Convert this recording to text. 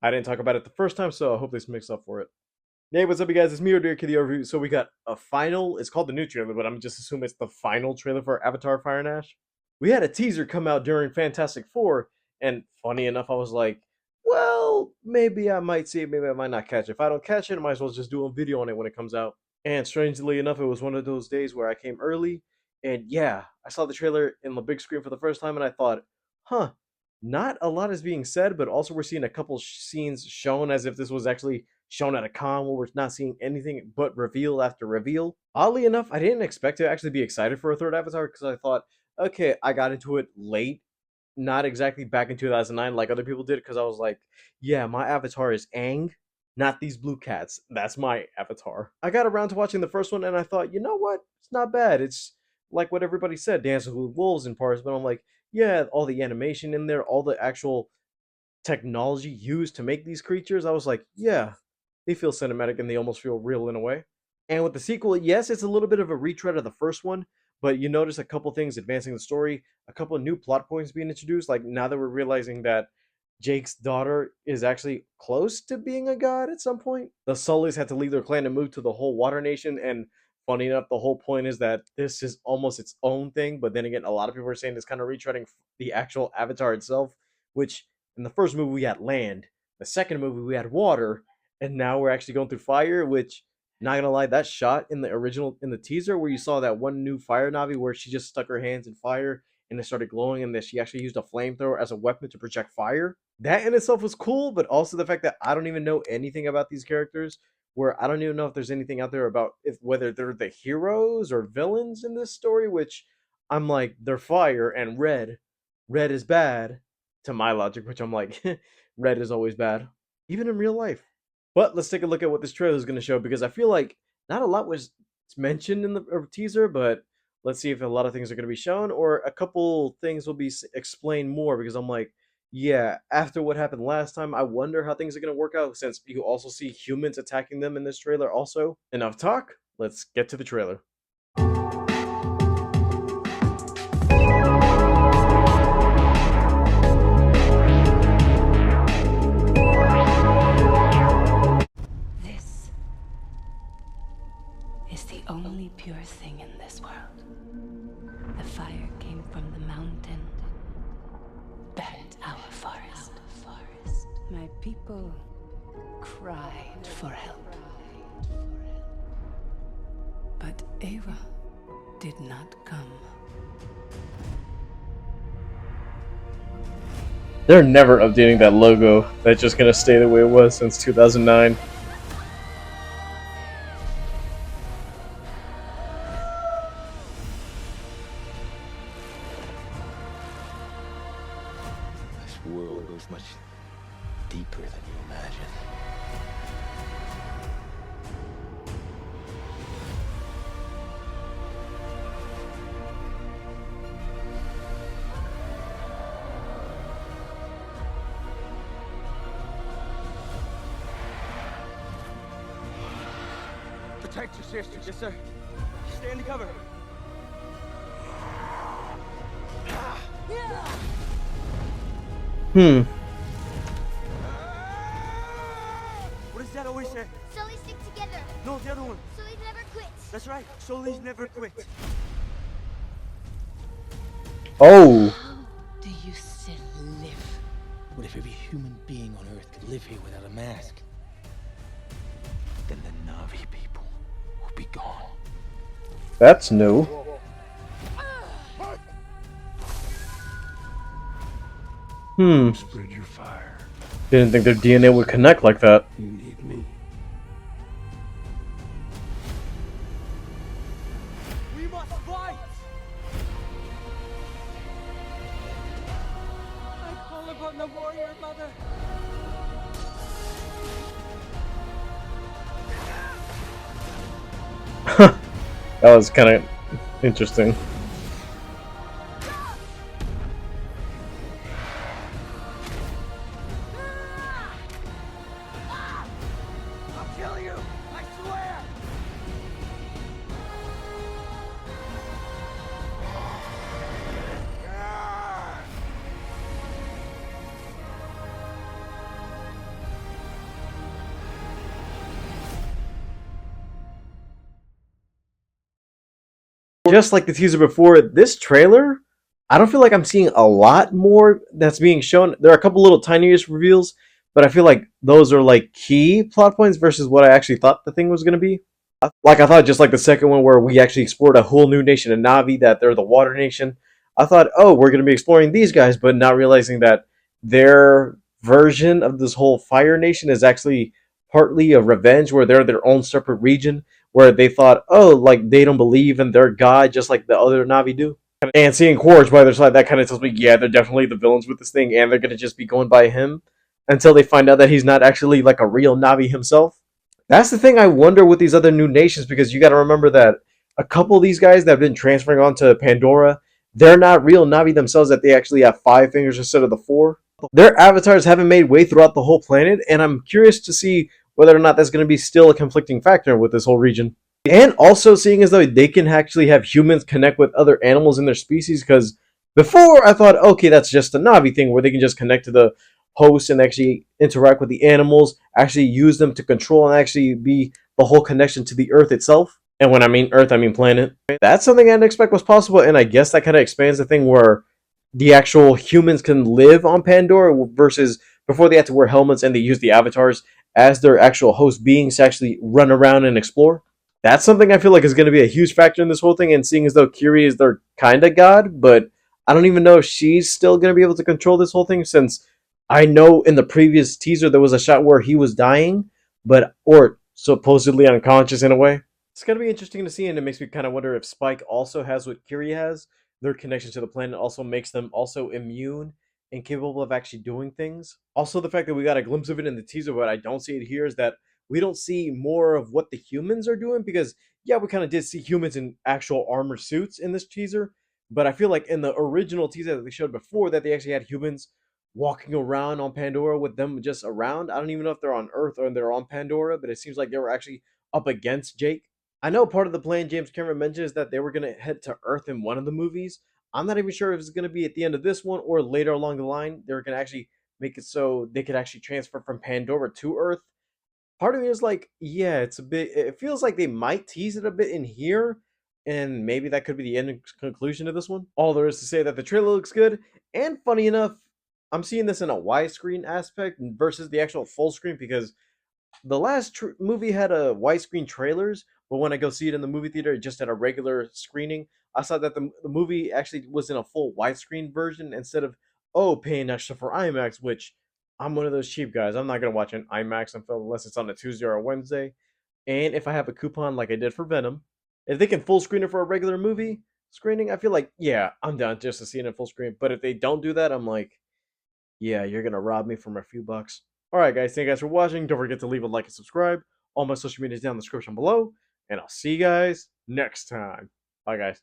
I didn't talk about it the first time, so I hope this makes up for it. Hey, what's up, you guys? It's me, Dear Kitty Overview. So we got a final. It's called the new trailer, but I'm just assuming it's the final trailer for Avatar: Fire and Ash. We had a teaser come out during Fantastic Four, and funny enough, I was like, well, maybe I might see it, maybe I might not catch it. If I don't catch it, I might as well just do a video on it when it comes out. And strangely enough, it was one of those days where I came early, and yeah, I saw the trailer in the big screen for the first time, and I thought, huh, not a lot is being said, but also we're seeing a couple scenes shown as if this was actually shown at a con where we're not seeing anything but reveal after reveal. Oddly enough, I didn't expect to actually be excited for a third Avatar because I thought, okay, I got into it late, not exactly back in 2009 like other people did, because I was like, yeah, my avatar is Aang, not these blue cats. That's my avatar. I got around to watching the first one and I thought, you know what? It's not bad. It's like what everybody said, Dancing with Wolves in parts, but I'm like, yeah, all the animation in there, all the actual technology used to make these creatures, I was like, yeah, they feel cinematic and they almost feel real in a way. And with the sequel, yes, it's a little bit of a retread of the first one, but you notice a couple things advancing the story, a couple of new plot points being introduced. Like now that we're realizing that Jake's daughter is actually close to being a god at some point. The Sullys had to leave their clan and move to the whole Water Nation, and funny enough, the whole point is that this is almost its own thing. But then again, a lot of people are saying it's kind of retreading the actual Avatar itself, which in the first movie we had land, the second movie we had water, and now we're actually going through fire. Which, not gonna lie, that shot in the original in the teaser where you saw that one new fire Navi where she just stuck her hands in fire and it started glowing, and that she actually used a flamethrower as a weapon to project fire. That in itself was cool, but also the fact that I don't even know anything about these characters, where I don't even know if there's anything out there about if whether they're the heroes or villains in this story, which I'm like, they're fire and red. Red is bad to my logic, which I'm like, red is always bad, even in real life. But let's take a look at what this trailer is going to show, because I feel like not a lot was mentioned in the teaser, but let's see if a lot of things are going to be shown or a couple things will be explained more, because I'm like, yeah, after what happened last time, I wonder how things are going to work out since you also see humans attacking them in this trailer also. Enough talk, let's get to the trailer. This is the only pure thing in this world. The fire came from the mountain, burned our forest. My people cried for help. But Ava did not come. They're never updating that logo. That's just gonna stay the way it was since 2009. This world goes much deeper than you imagine. Protect your sister. Yes, sir. Stay under cover. Hmm. What does that always say? Sully stick together. No, the other one. Sully never quits. That's right. Sully's never quit. Oh. How do you still live? What if every human being on Earth could live here without a mask? Then the Na'vi people will be gone. That's new. Spread your fire. Didn't think their DNA would connect like that. You need me. We must fight! I call upon the warrior mother. That was kind of interesting. I'll kill you! I swear! just like the teaser before, this trailer, I don't feel like I'm seeing a lot more that's being shown. There are a couple little tiniest reveals, but I feel like those are like key plot points versus what I actually thought the thing was going to be. Like I thought, just like the second one where we actually explored a whole new nation of Navi, that they're the Water Nation. I thought, oh, we're going to be exploring these guys, but not realizing that their version of this whole Fire Nation is actually partly a revenge, where they're their own separate region, where they thought, oh, like they don't believe in their god just like the other Navi do. And seeing Quaritch by their side, that kind of tells me, yeah, they're definitely the villains with this thing, and they're going to just be going by him until they find out that he's not actually like a real Navi himself. That's the thing I wonder with these other new nations, because you got to remember that a couple of these guys that have been transferring onto Pandora, they're not real Navi themselves, that they actually have 5 fingers instead of the 4. Their avatars haven't made way throughout the whole planet, and I'm curious to see whether or not that's going to be still a conflicting factor with this whole region. And also seeing as though they can actually have humans connect with other animals in their species, because before I thought, okay, that's just a Navi thing where they can just connect to the host and actually interact with the animals, actually use them to control and actually be the whole connection to the Earth itself. And when I mean Earth, I mean planet. That's something I didn't expect was possible, and I guess that kind of expands the thing where the actual humans can live on Pandora versus before they had to wear helmets and they use the avatars as their actual host beings to actually run around and explore. That's something I feel like is going to be a huge factor in this whole thing, and seeing as though Kiri is their kind of god, but I don't even know if she's still going to be able to control this whole thing, since I know in the previous teaser there was a shot where he was dying, but or supposedly unconscious in a way. It's gonna be interesting to see, and it makes me kind of wonder if Spike also has what Kiri has. Their connection to the planet also makes them also immune and capable of actually doing things. Also, the fact that we got a glimpse of it in the teaser, but I don't see it here, is that we don't see more of what the humans are doing. Because yeah, we kind of did see humans in actual armor suits in this teaser, but I feel like in the original teaser that they showed before, that they actually had humans walking around on Pandora with them just around. I don't even know if they're on Earth or they're on Pandora, but it seems like they were actually up against Jake. I know part of the plan James Cameron mentioned is that they were going to head to Earth in one of the movies. I'm not even sure if it's going to be at the end of this one or later along the line. They're going to actually make it so they could actually transfer from Pandora to Earth. Part of me is like, yeah, it's a bit. It feels like they might tease it a bit in here, and maybe that could be the end conclusion of this one. All there is to say that the trailer looks good, and funny enough, I'm seeing this in a widescreen aspect versus the actual full screen, because the last movie had a widescreen trailers, but when I go see it in the movie theater, just at a regular screening, I saw that the movie actually was in a full widescreen version instead of, oh, paying extra for IMAX, which I'm one of those cheap guys. I'm not gonna watch an IMAX unless it's on a Tuesday or a Wednesday. And if I have a coupon like I did for Venom, if they can full screen it for a regular movie screening, I feel like, yeah, I'm down just to see it in full screen. But if they don't do that, I'm like, yeah, you're gonna rob me from a few bucks. Alright guys, thank you guys for watching. Don't forget to leave a like and subscribe. All my social media is down in the description below. And I'll see you guys next time. Bye guys.